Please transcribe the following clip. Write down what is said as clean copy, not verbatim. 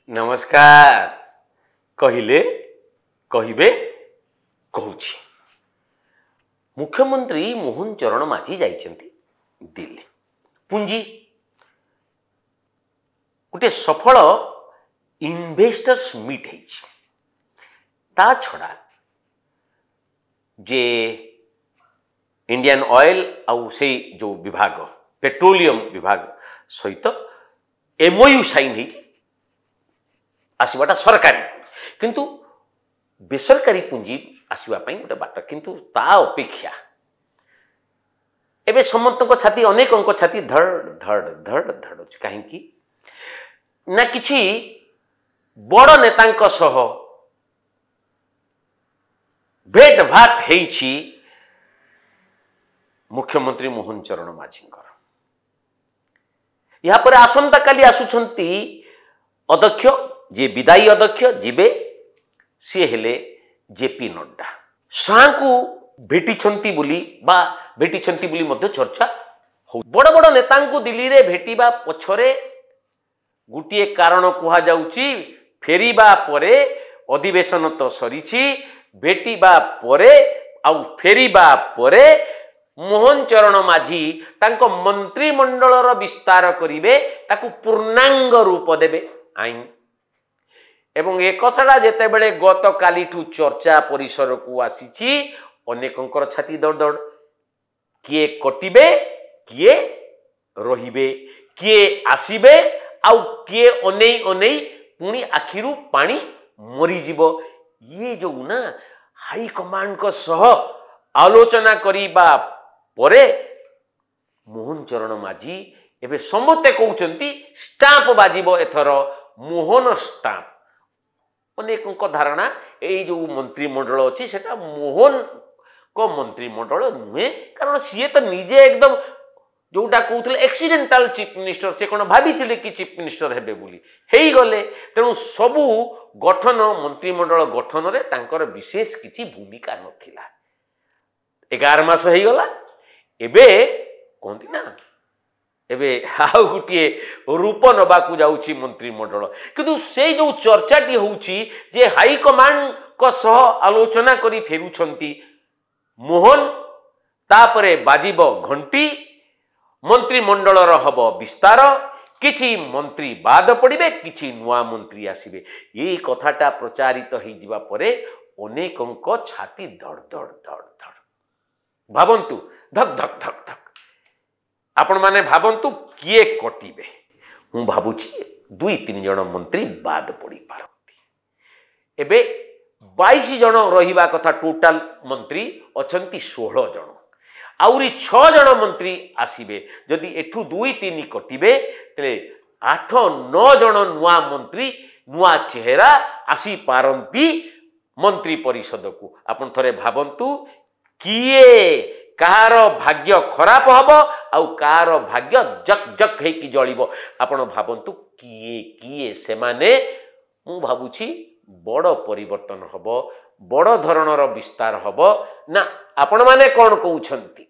नमस्कार कहिले कहिबे कहूची मुख्यमंत्री मोहन चरण माझी जाइछन्ति दिल्ली पुंजी गोटे सफल इन्वेस्टर्स मीट हेछि ता छड़ा जे इंडियन ऑयल आउ से जो विभाग पेट्रोलियम विभाग सहित एमओयू साइन हेछि आसवाटा सरकारी किंतु बेसरकारी पुंजी आसवा गोटे बाट किंतु ता अपेक्षा एबे समस्त छाती अनेक छाती धड़ धड़ धड़ धड़ कहीं ना किछि बड़ नेतांक सह भेट भाट हेछि मुख्यमंत्री मोहन चरण माझींकर यहाँ पर आसंता काली आसुछंती अध्यक्ष जे विदायी अध्यक्ष जीवे सी हेले जेपी नड्डा शाह को भेटी बोली मध्य चर्चा हो बड़ बड़ नेता दिल्ली रे भेटिबा पछरे गुटिए कारण कुहा जाउची फेरिबा परे अधिवेशन तो सरीची भेटिबा परे आउ फेरिबा परे मोहन चरण माझी तांको मंत्रिमंडलर विस्तार करिवे ताकू पूर्णांग रूप देबे आईन एवं एक कथाटा जेते बेले गत कालीठू चर्चा परिसर को आसीची अनेकंकर छाती दड़ दड़ किए कटिबे किए रहिबे किए आसीबे आउ किए अनेई अनेई पुणी आखिरु पानी मरी जीवो ये जो ना हाई कमांड को सह आलोचना करिबा परे मोहन चरण माझी एबे समते कहउचंती स्टाम्प बाजिबो एथर मोहन स्टाम्प अनेक धारणा ये जो मंत्रिमंडल अच्छी से मोहन को मंत्रिमंडल नुहे कारण सी तो निजे एकदम जोटा कहते एक्सीडेंटाल चीफ मिनिस्टर से कौन भाभी कि चीफ मिनिस्टर हेबे बोली हेई गले तेणु सबू गठन मंत्रिमंडल गठन रे तांकर विशेष किसी भूमिका नथिला 11 मास हो गला एबे कहती ना एबे आउ गोटे रूप नबाकू जाउची मंत्रिमंडल किंतु से जो चर्चाटी होउची जे हाई कमांड को सह आलोचना करी फेरुछंती मोहन तापरे बाजिबो घंटी मंत्रिमंडल हब विस्तार किछि मंत्री बाद पड़िबे किछि नुआ मंत्री आसीबे ये कथाटा प्रचारित हो जिबा परे अनेकंक छाती धड़ धड़ धड़ धड़ भावंतु धक धक धक धक आपण माने भावंतु किए कटिबे हूँ भावुची 2-3 जन मंत्री बाद पड़ी पारती एबे 22 जन रहिबा कथा टोटाल मंत्री अछंती 16 जन आउरी 6 जन मंत्री आसीबे जदि एठू 2-3 कटिबे तले 8-9 जन नुआ मंत्री नुआ चेहरा आसी पारंती मंत्री परिषद को आपण थरे भावंतु किए कहार भाग्य खराब हम आउ कहार भाग्य जक जक हेकी जलिबो आपण भावंतु किए किए से माने मु भाबुछि बड़ परिवर्तन हब बड़ धरणर विस्तार हब ना आपण माने कोन कहउछंती।